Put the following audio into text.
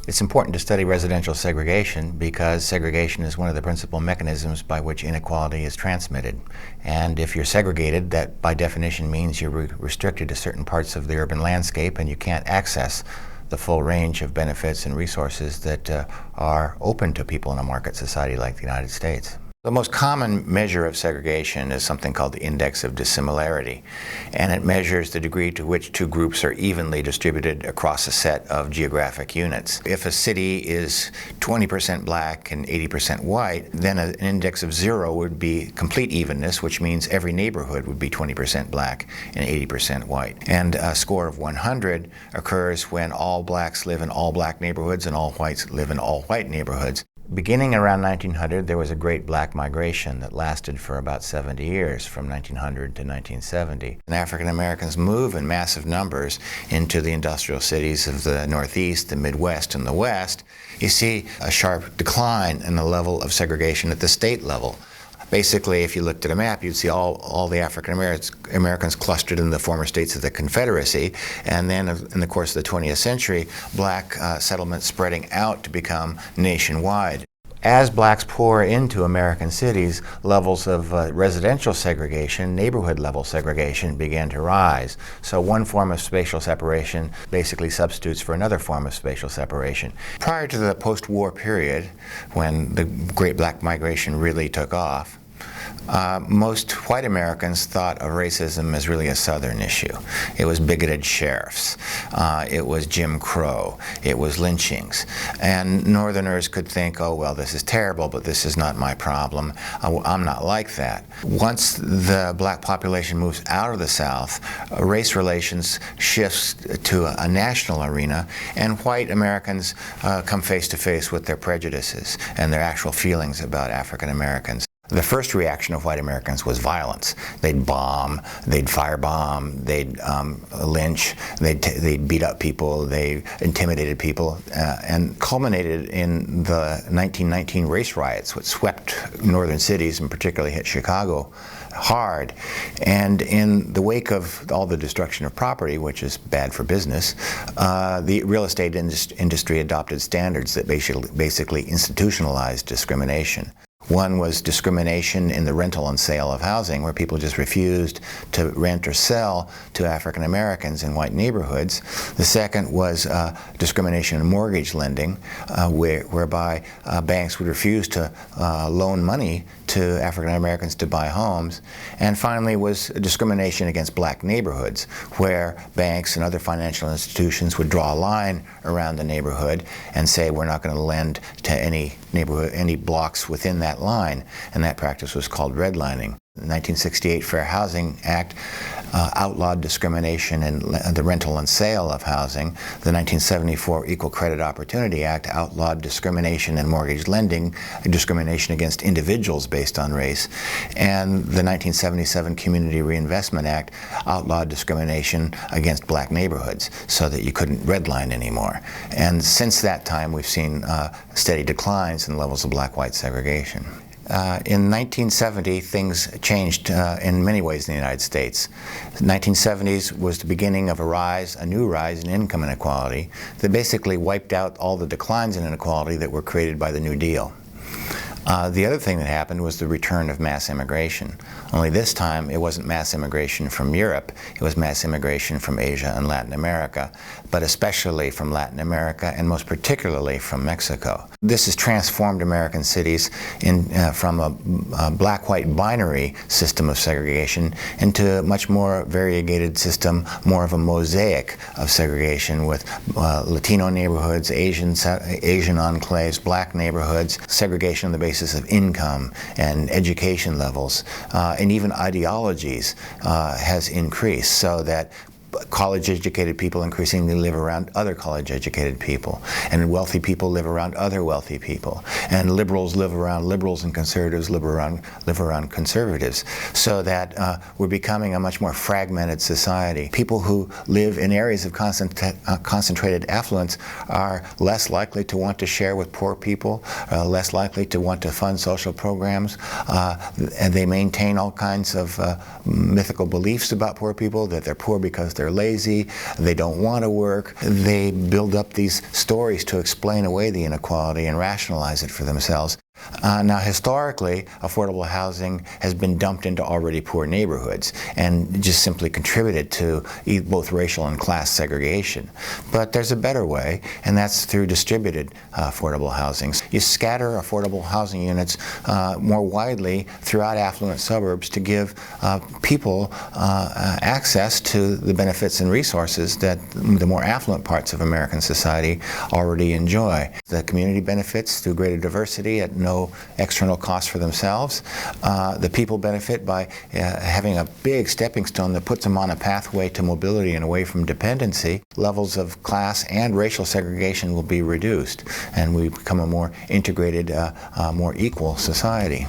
It's important to study residential segregation because segregation is one of the principal mechanisms by which inequality is transmitted. And if you're segregated, that by definition means you're restricted to certain parts of the urban landscape and you can't access the full range of benefits and resources that are open to people in a market society like the United States. The most common measure of segregation is something called the index of dissimilarity, and it measures the degree to which two groups are evenly distributed across a set of geographic units. If a city is 20% black and 80% white, then an index of 0 would be complete evenness, which means every neighborhood would be 20% black and 80% white. And a score of 100 occurs when all blacks live in all black neighborhoods and all whites live in all white neighborhoods. Beginning around 1900, there was a great black migration that lasted for about 70 years, from 1900 to 1970. And African Americans move in massive numbers into the industrial cities of the Northeast, the Midwest, and the West. You see a sharp decline in the level of segregation at the state level. Basically, if you looked at a map, you'd see all the African Americans clustered in the former states of the Confederacy, and then in the course of the 20th century, black settlements spreading out to become nationwide. As blacks pour into American cities, levels of residential segregation, neighborhood-level segregation, began to rise. So one form of spatial separation basically substitutes for another form of spatial separation. Prior to the post-war period, when the Great Black Migration really took off, most white Americans thought of racism as really a Southern issue. It was bigoted sheriffs, it was Jim Crow, it was lynchings. And Northerners could think, oh, well, this is terrible, but this is not my problem. I'm not like that. Once the black population moves out of the South, race relations shifts to a national arena, and white Americans come face to face with their prejudices and their actual feelings about African Americans. The first reaction of white Americans was violence. They'd bomb, they'd firebomb, they'd lynch, they'd beat up people, they intimidated people, and culminated in the 1919 race riots, which swept northern cities and particularly hit Chicago hard. And in the wake of all the destruction of property, which is bad for business, the real estate industry adopted standards that basically institutionalized discrimination. One was discrimination in the rental and sale of housing, where people just refused to rent or sell to African Americans in white neighborhoods. The second was discrimination in mortgage lending, whereby banks would refuse to loan money to African Americans to buy homes. And finally was discrimination against black neighborhoods, where banks and other financial institutions would draw a line around the neighborhood and say, we're not going to lend to any neighborhood, any blocks within that line, and that practice was called redlining. The 1968 Fair Housing Act outlawed discrimination in the rental and sale of housing. The 1974 Equal Credit Opportunity Act outlawed discrimination in mortgage lending, discrimination against individuals based on race. And the 1977 Community Reinvestment Act outlawed discrimination against black neighborhoods so that you couldn't redline anymore. And since that time, we've seen steady declines in levels of black-white segregation. In 1970, things changed in many ways in the United States. The 1970s was the beginning of a new rise in income inequality that basically wiped out all the declines in inequality that were created by the New Deal. The other thing that happened was the return of mass immigration. Only this time it wasn't mass immigration from Europe, it was mass immigration from Asia and Latin America, but especially from Latin America and most particularly from Mexico. This has transformed American cities from a black-white binary system of segregation into a much more variegated system, more of a mosaic of segregation with Latino neighborhoods, Asian enclaves, black neighborhoods, segregation on the basis of income and education levels, and even ideologies has increased, so that college-educated people increasingly live around other college-educated people, and wealthy people live around other wealthy people, and liberals live around liberals, and conservatives live around conservatives, so that we're becoming a much more fragmented society. People who live in areas of concentrated affluence are less likely to want to share with poor people, less likely to want to fund social programs, and they maintain all kinds of mythical beliefs about poor people, that they're poor because they're they're lazy, they don't want to work. They build up these stories to explain away the inequality and rationalize it for themselves. Now, historically, affordable housing has been dumped into already poor neighborhoods and just simply contributed to both racial and class segregation. But there's a better way, and that's through distributed affordable housing. You scatter affordable housing units more widely throughout affluent suburbs to give people access to the benefits and resources that the more affluent parts of American society already enjoy. The community benefits through greater diversity at no external cost for themselves. The people benefit by having a big stepping stone that puts them on a pathway to mobility and away from dependency. Levels of class and racial segregation will be reduced, and we become a more integrated, more equal society.